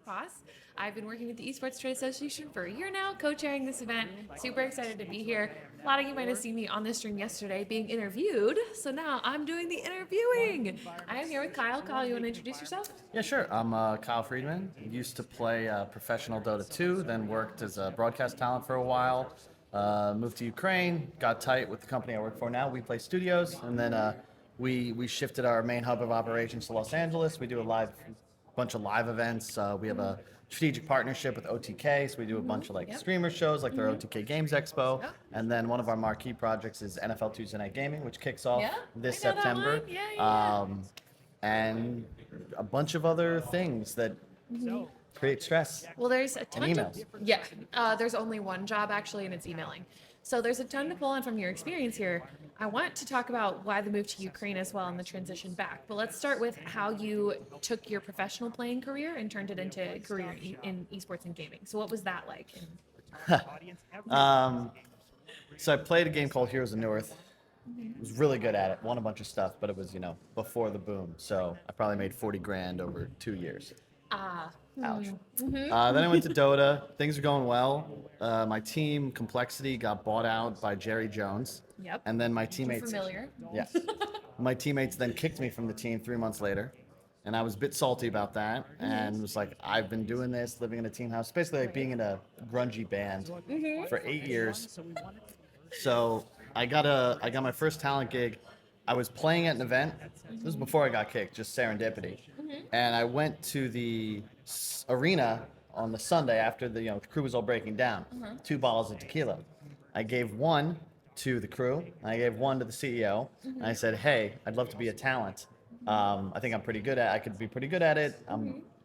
Pass. I've been working with the Esports Trade Association for a year now, co-chairing this event. Super excited to be here. A lot of you might have seen me on the stream yesterday being interviewed, so now I'm doing the interviewing. I am here with Kyle. Kyle, you want to introduce yourself? Yeah, sure. I'm Kyle Freedman. Used to play professional Dota 2, then worked as a broadcast talent for a while. Moved to Ukraine, got tight with the company I work for now, We Play Studios, and then we shifted our main hub of operations to Los Angeles. We do a bunch of live events. We have a strategic partnership with OTK, so we do a bunch of Yep. streamer shows like their OTK Games Expo, Yep. and then one of our marquee projects is NFL Tuesday Night Gaming, which kicks off Yeah, this I know that September. one. Yeah. And a bunch of other things that create stress. Well, there's a ton And to, emails. yeah. There's only one job actually, and it's emailing. So there's a ton to pull on from your experience here. I want to talk about why the move to Ukraine as well and the transition back. But let's start with how you took your professional playing career and turned it into a career in esports and gaming. So what was that like? So I played a game called Heroes of North. Was really good at it. Won a bunch of stuff, but it was before the boom. So I probably made 40 grand over 2 years. Ouch. Then I went to Dota. Things are going well. My team, Complexity, got bought out by Jerry Jones. Yep. And then my You're teammates. familiar. Yes. My teammates then kicked me from the team 3 months later. And I was a bit salty about that and was like, I've been doing this, living in a team house, basically like being in a grungy band for 8 years. So I got my first talent gig. I was playing at an event. This was before I got kicked, just serendipity. And I went to the arena on the Sunday after the crew was all breaking down. 2 bottles of tequila. I gave one to the crew. And I gave one to the CEO. And I said, "Hey, I'd love to be a talent. I think I could be pretty good at it.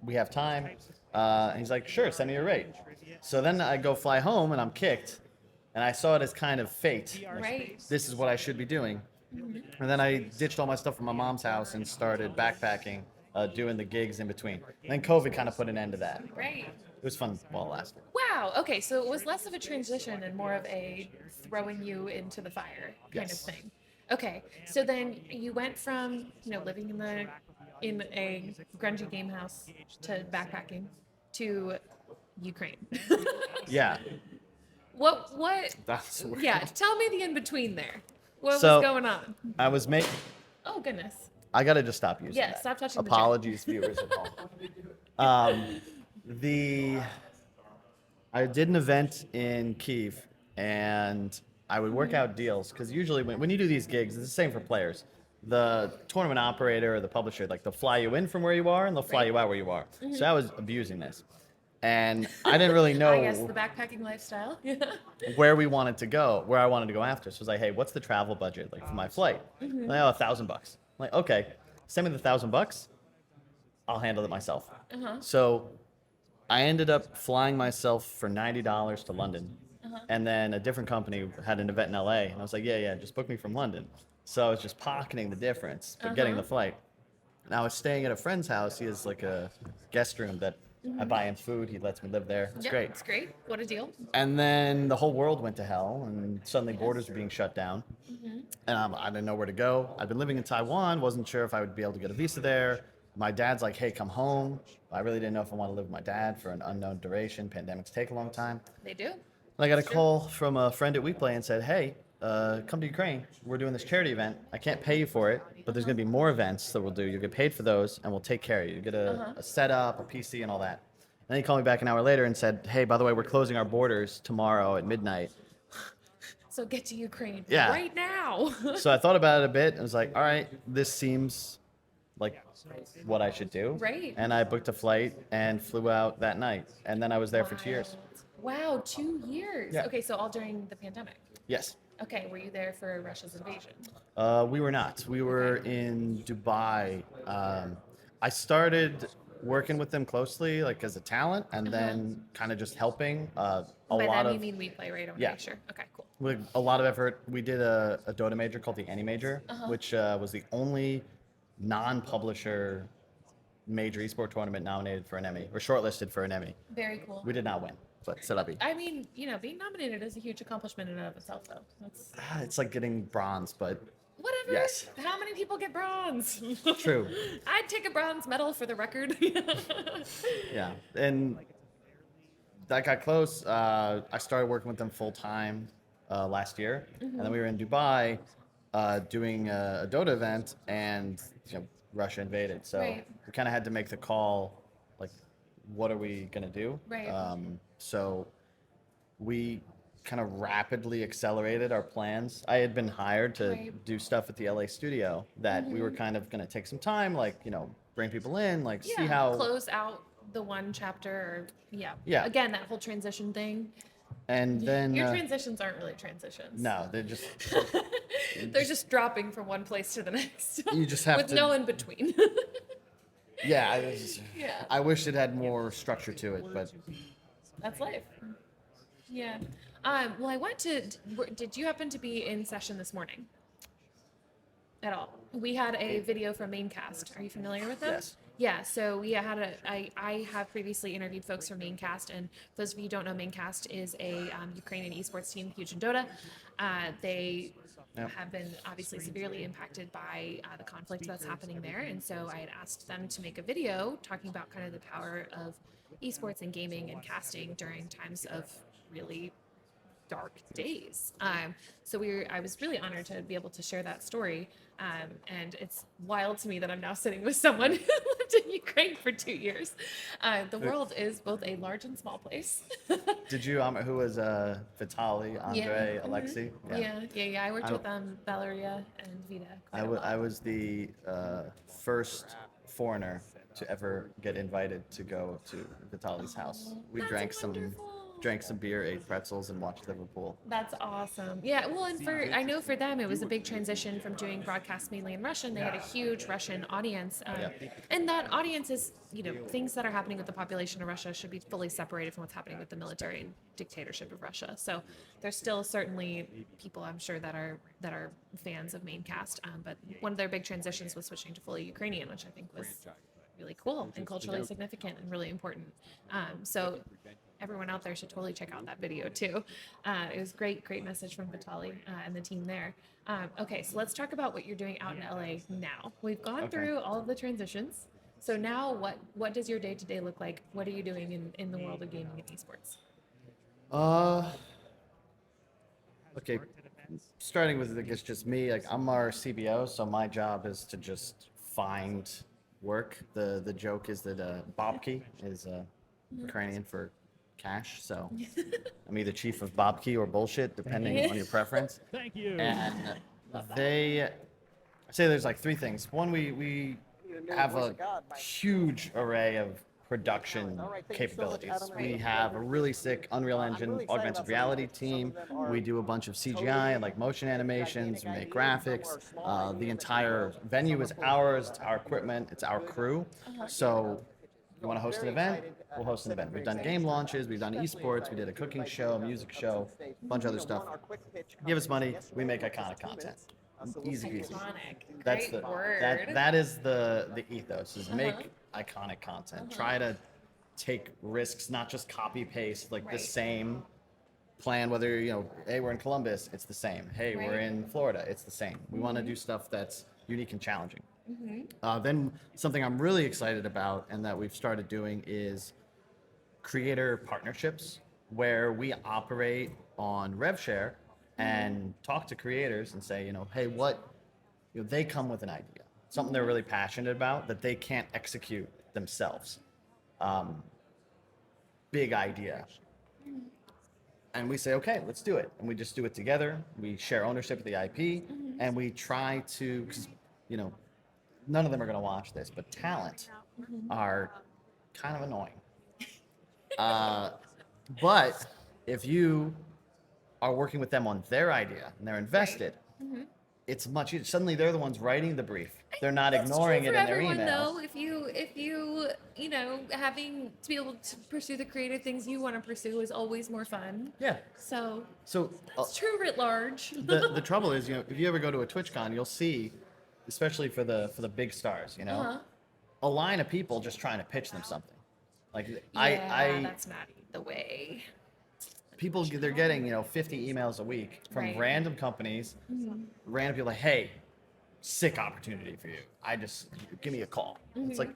We have time." And he's like, "Sure, send me your rate." So then I go fly home and I'm kicked. And I saw it as kind of fate. Like, Right. this is what I should be doing. And then I ditched all my stuff from my mom's house and started backpacking, doing the gigs in between. And then COVID kind of put an end to that. Right. It was fun while it lasted. Wow. Okay. So it was less of a transition and more of a throwing you into the fire kind Yes. of thing. Okay. So then you went from living in a grungy game house to backpacking to Ukraine. Yeah, What? that's weird. Yeah. Tell me the in between there. What So- was going on? I was making. Oh goodness. I gotta just stop using Yeah. that. Stop touching Apologies, viewers at home. I did an event in Kyiv, and I would work out deals because usually when you do these gigs, it's the same for players. The tournament operator or the publisher, they'll fly you in from where you are and they'll fly Right. you out where you are. So I was abusing this, and I didn't really know I guess the backpacking lifestyle. where I wanted to go after. So I was like, "Hey, what's the travel budget for my flight?" Like, "Oh, $1,000 bucks." I'm like, "Okay, send me the $1,000 bucks. I'll handle it myself." So I ended up flying myself for $90 to London, and then a different company had an event in LA, and I was like, "Yeah, just book me from London." So I was just pocketing the difference, but getting the flight. And I was staying at a friend's house. He has like a guest room that I buy him food. He lets me live there. It's Yep, great. It's great. What a deal. And then the whole world went to hell, and suddenly borders were being shut down. And I didn't know where to go. I'd been living in Taiwan, wasn't sure if I would be able to get a visa there. My dad's like, "Hey, come home." I really didn't know if I wanted to live with my dad for an unknown duration. Pandemics take a long time. They do. And I got a call from a friend at We Play and said, "Hey, come to Ukraine. We're doing this charity event. I can't pay you for it, but there's going to be more events that we'll do. You'll get paid for those, and we'll take care of you. You get a setup, a PC, and all that." And then he called me back an hour later and said, "Hey, by the way, we're closing our borders tomorrow at midnight." So get to Ukraine Yeah. right now. So I thought about it a bit and was like, "All right, this seems like what I should do." Right. And I booked a flight and flew out that night. And then I was there for 2 years. Wow, 2 years. Yeah. Okay, so all during the pandemic. Yes. Okay, were you there for Russia's invasion? We were not. We were in Dubai. I started working with them closely, as a talent, and then kind of just helping. By that you mean we play, right? I want to Yeah. make sure. Okay, cool. With a lot of effort. We did a Dota major called the Any Major, which was the only non-publisher major esport tournament nominated for an Emmy or shortlisted for an Emmy. Very cool. We did not win, but c'est la vie. I mean, being nominated is a huge accomplishment in and of itself, though. That's It's like getting bronze, but Whatever. Yes. How many people get bronze? True. I'd take a bronze medal for the record. Yeah, and that got close. I started working with them full time last year, and then we were in Dubai doing a Dota event, and Russia invaded. So Right. we kind of had to make the call, like, what are we gonna do? Right. So we kind of rapidly accelerated our plans. I had been hired to Right. do stuff at the LA studio that we were kind of gonna take some time, like bring people in, like see how. Close out the one chapter. Or, yeah. Yeah. Again, that whole transition thing. And then Your transitions aren't really transitions. no, they're just They're just dropping from one place to the next. You just have with to- no in between. yeah. Yeah. I wish it had more structure to it, but That's life. Yeah. Well, I went to. Did you happen to be in session this morning? At all? We had a video from Maincast. Are you familiar with them? Yes. Yeah. So we had I have previously interviewed folks from Maincast, and for those of you who don't know, Maincast is a Ukrainian esports team, huge in Dota. They Yep. have been obviously severely impacted by the conflict that's happening there, and so I had asked them to make a video talking about kind of the power of esports and gaming and casting during times of really dark days. I was really honored to be able to share that story. And it's wild to me that I'm now sitting with someone who lived in Ukraine for 2 years. The world is both a large and small place. did you who was Vitaly, Andre, Yeah. Alexei? Yeah. I worked I- with Valeria and Vita. I was the first foreigner to ever get invited to go to Vitaly's house. We That's drank some beer, ate pretzels, and watched Liverpool. That's awesome. Yeah, well, and I know for them it was a big transition from doing broadcasts mainly in Russian. They had a huge Russian audience, and that audience is, things that are happening with the population of Russia should be fully separated from what's happening with the military and dictatorship of Russia. So there's still certainly people, I'm sure, that are fans of Maincast. But one of their big transitions was switching to fully Ukrainian, which I think was really cool and culturally significant and really important. So everyone out there should totally check out that video too. It was great message from Vitaly and the team there. Okay, so let's talk about what you're doing out in LA now. We've gone through all of the transitions. So now what does your day-to-day look like? What are you doing in the world of gaming and esports? Okay, starting with, I guess, just me. Like, I'm our CBO, so my job is to just find work. The joke is that Babki is Ukrainian for cash, so I'm either chief of Babki or bullshit, depending on your preference. Thank you. And I say there's like three things. One, we have a huge array of production capabilities. We have a really sick Unreal Engine augmented reality team. We do a bunch of CGI and like motion animations. We make graphics. The entire venue is ours. It's our equipment. It's our crew. So you want to host an event? We'll host an event. We've done game launches. We've done esports. We did a cooking show, music show, a bunch of other stuff. Give us money. We make iconic content. Easy peasy. Iconic. That's Great the word. that is the ethos, is make iconic content. Try to take risks, not just copy paste like the Right. same plan. Whether hey, we're in Columbus, it's the same. Hey, we're Right. in Florida, it's the same. We want to do stuff that's unique and challenging. Then something I'm really excited about and that we've started doing is creator partnerships, where we operate on rev share and talk to creators and say, hey, they come with an idea, something they're really passionate about that they can't execute themselves. Big idea. And we say, okay, let's do it. And we just do it together. We share ownership of the IP, and we try to, because, none of them are going to watch this, but talent are kind of annoying. But if you are working with them on their idea and they're invested, it's much easier. Suddenly they're the ones writing the brief. They're not That's ignoring true it for in their everyone, emails. though. If you having to be able to pursue the creative things you want to pursue is always more fun. Yeah. So So it's true writ large. the trouble is, if you ever go to a TwitchCon, you'll see, especially for the big stars, a line of people just trying to pitch them something. Like That's not the way. people, they're getting 50 emails a week from Right. random companies, random people like, hey, sick opportunity for you. Give me a call. It's like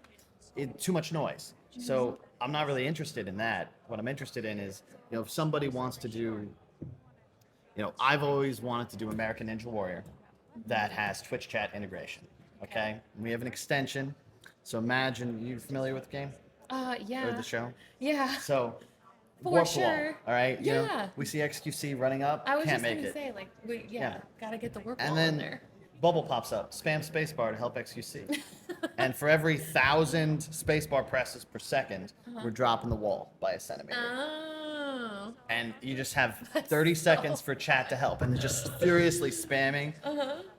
too much noise. So I'm not really interested in that. What I'm interested in is, if somebody wants to do, I've always wanted to do American Ninja Warrior that has Twitch chat integration. Okay. We have an extension. So imagine, you familiar with the game Yeah. or the show? Yeah. So For warp sure. wall, all right? Yeah. We see XQC running up, I was can't just make gonna it. say, like, Yeah. gotta get the work And wall then in there. bubble pops up. Spam spacebar to help XQC. And for every 1,000 spacebar presses per second, we're dropping the wall by a centimeter. Oh. And you just have 30 seconds for chat to help, and they're just furiously spamming.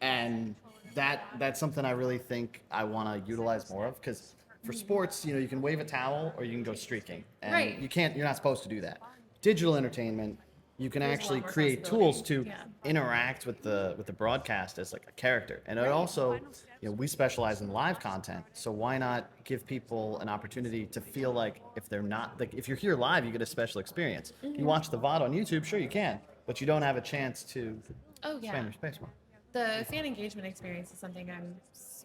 And that's something I really think I want to utilize more of, because for sports, you can wave a towel or you can go streaking, and Right. you're not supposed to do that. Digital entertainment, you can There's a lot actually more create tools to possibility. interact with the broadcast as like a character. And it also, we specialize in live content, so why not give people an opportunity to feel like, if they're not, like, if you're here live, you get a special experience. You watch the VOD on YouTube, sure you can, but you don't have a chance to Oh yeah. spam your space bar. The fan engagement experience is something I'm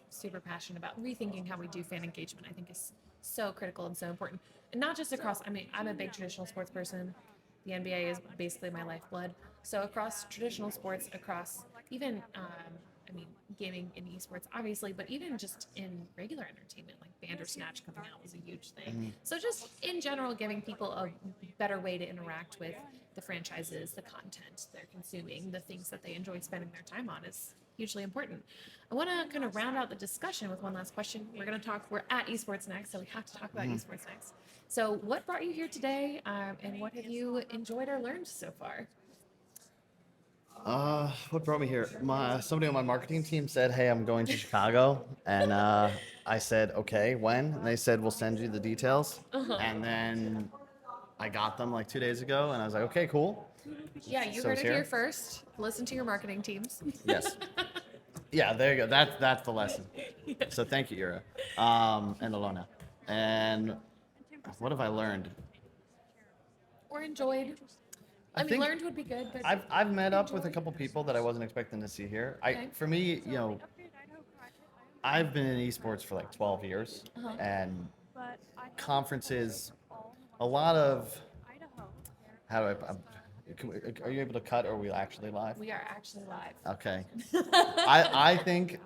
super passionate about. Rethinking how we do fan engagement, I think, is so critical and so important. And not just across, I'm a big traditional sports person. The NBA is basically my lifeblood. So across traditional sports, across even, gaming and esports, obviously, but even just in regular entertainment, like Bandersnatch coming out was a huge thing. So just in general, giving people a better way to interact with the franchises, the content they're consuming, the things that they enjoy spending their time on is hugely important. I want to kind of round out the discussion with one last question. We're at EsportsNext, so we have to talk about EsportsNext. So what brought you here today, and what have you enjoyed or learned so far? What brought me here? Somebody on my marketing team said, "Hey, I'm going to Chicago," and I said, "Okay, when?" And they said, "We'll send you the details." And then I got them like 2 days ago, and I was like, "Okay, cool." Yeah, you So heard it's it here? here first. Listen to your marketing teams. Yes. Yeah, there you go. That's the lesson. So thank you, Ira, and Alona. And what have I learned? Or enjoyed. I think Learned would be good, but I've met up with a couple people that I wasn't expecting to see here. Okay. For me, I've been in esports for like 12 years, and conferences, a lot of, how do are you able to cut, or are we actually live? we are actually live. Okay. I think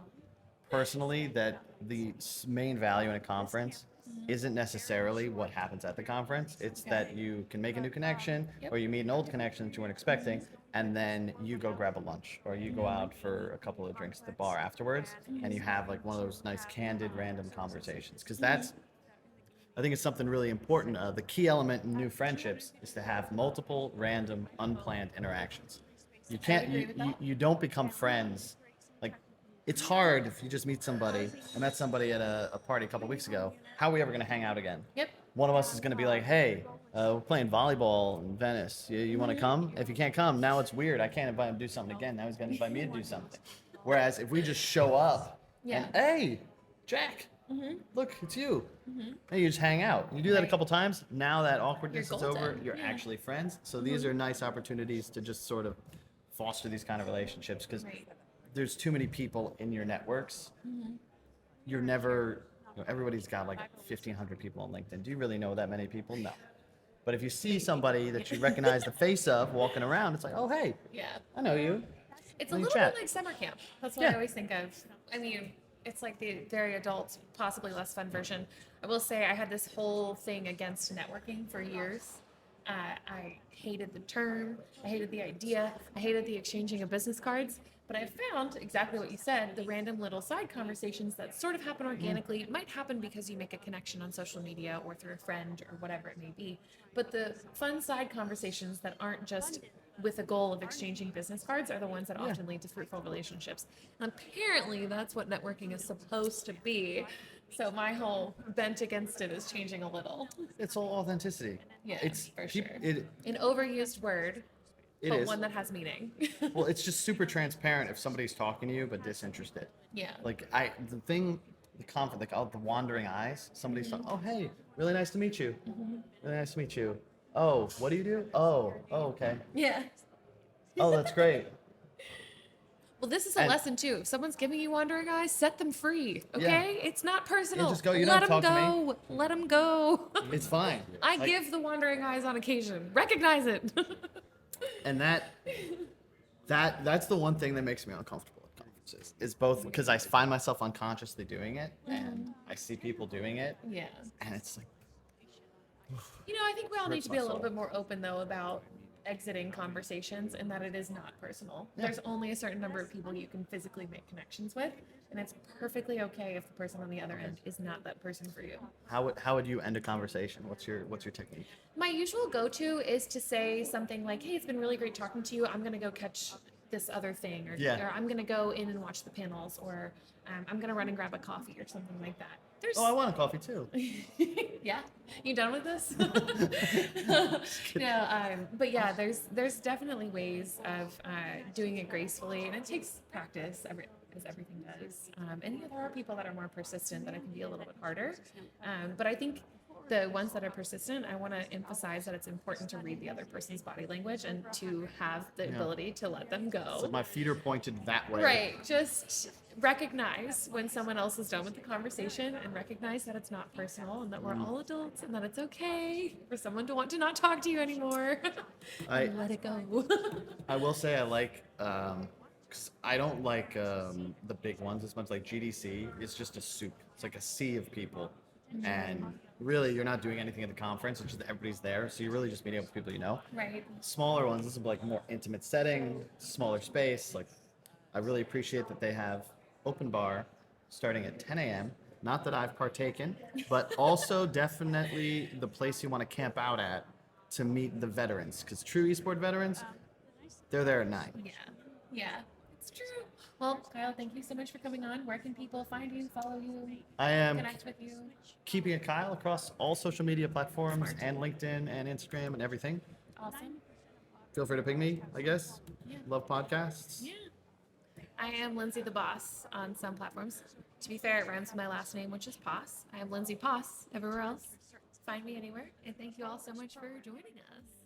personally that the main value in a conference isn't necessarily what happens at the conference. It's that you can make a new connection, Yep. or you meet an old connection that you weren't expecting, and then you go grab a lunch, or you go out for a couple of drinks at the bar afterwards, and you have like one of those nice candid random conversations. Because I think it's something really important. The key element in new friendships is to have multiple random unplanned interactions. You can't agree with that. you don't become friends. Like, it's hard if you just meet somebody. I met somebody at a party a couple weeks ago. How are we ever going to hang out again? Yep. One of us is going to be like, "Hey, we're playing volleyball in Venice. You want to come?" If you can't come, now it's weird. I can't invite him to do something again. Now he's going to invite me to do something. Whereas if we just show up Yeah. and, "Hey, Jack, look, it's you," and you just hang out. You do that a Right. couple times. Now that awkwardness You're is over. golden. You're Yeah. actually friends. So these are nice opportunities to just sort of foster these kind of relationships, because Right. there's too many people in your networks. You're never, everybody's got like 1,500 people on LinkedIn. Do you really know that many people? No. But if you see somebody that you recognize the face of walking around, it's like, "Oh, hey, Yeah. I know you." It's a Let me little chat. bit like summer camp. That's what Yeah. I always think of. It's like the very adult, possibly less fun version. I will say I had this whole thing against networking for years. I hated the term. I hated the idea. I hated the exchanging of business cards. But I found exactly what you said, the random little side conversations that sort of happen organically. It might happen because you make a connection on social media or through a friend or whatever it may be. But the fun side conversations that aren't just with the goal of exchanging business cards are the ones that often lead to fruitful relationships. And apparently that's what networking is supposed to be. So my whole bent against it is changing a little. It's all authenticity. Yeah, It's for sure. It An overused word, it but is. one that has meaning. Well, it's just super transparent if somebody's talking to you but disinterested. Yeah. Like the wandering eyes. Somebody's like, "Oh, hey, really nice to meet you. Really nice to meet you. Oh, what do you do? Oh, okay. Yeah. Oh, that's great." Well, this is a And- lesson too. If someone's giving you wandering eyes, set them free. Yeah. Okay, it's not personal. just go, "You Let don't them talk to me." go. Let them go. It's fine. I Like, give the wandering eyes on occasion. Recognize it. and that's the one thing that makes me uncomfortable at conferences. Is both because I find myself unconsciously doing it, and I see people doing it, Yeah. and it's like, I think we all need Hurts to my be a little soul. bit more open though about exiting conversations and that it is not personal. Yeah. There's only a certain number of people you can physically make connections with, and it's perfectly okay if the person on the other end is not that person for you. how would you end a conversation? What's your technique? My usual go-to is to say something like, "Hey, it's been really great talking to you. I'm gonna go catch this other thing," or, Yeah. or "I'm gonna go in and watch the panels," or "I'm gonna run and grab a coffee," or something like that. There's Oh, I want a coffee too. yeah, you done with this? But yeah, there's definitely ways of doing it gracefully, and it takes practice, as everything does. And there are people that are more persistent that it can be a little bit harder. But I think the ones that are persistent, I want to emphasize that it's important to read the other person's body language and to have the ability to let them go. So my feet are pointed that way. Right. Just recognize when someone else is done with the conversation and recognize that it's not personal and that we're all adults and that it's okay for someone to want to not talk to you anymore. I- Let it go. I will say I like, because I don't like the big ones as much. Like GDC, it's just a soup. It's like a sea of people, and really you're not doing anything at the conference. It's just that everybody's there, so you're really just meeting up with people you know. Right. Smaller ones, this is like more intimate setting, smaller space. Like, I really appreciate that they have open bar starting at 10 a.m. Not that I've partaken, but also definitely the place you want to camp out at to meet the veterans, because true esport veterans, they're there at 9. Yeah. Yeah. It's true. Well, Kyle, thank you so much for coming on. Where can people find you, follow you, I am connect with you? keeping it Kyle across all social media platforms Smart. and LinkedIn and Instagram and everything. Awesome. Feel free to ping me, I guess. Yeah. Love podcasts. Yeah. I am Lindsay the Boss on some platforms. To be fair, it rhymes with my last name, which is Poss. I am Lindsay Poss everywhere else. Find me anywhere. And thank you all so much for joining us.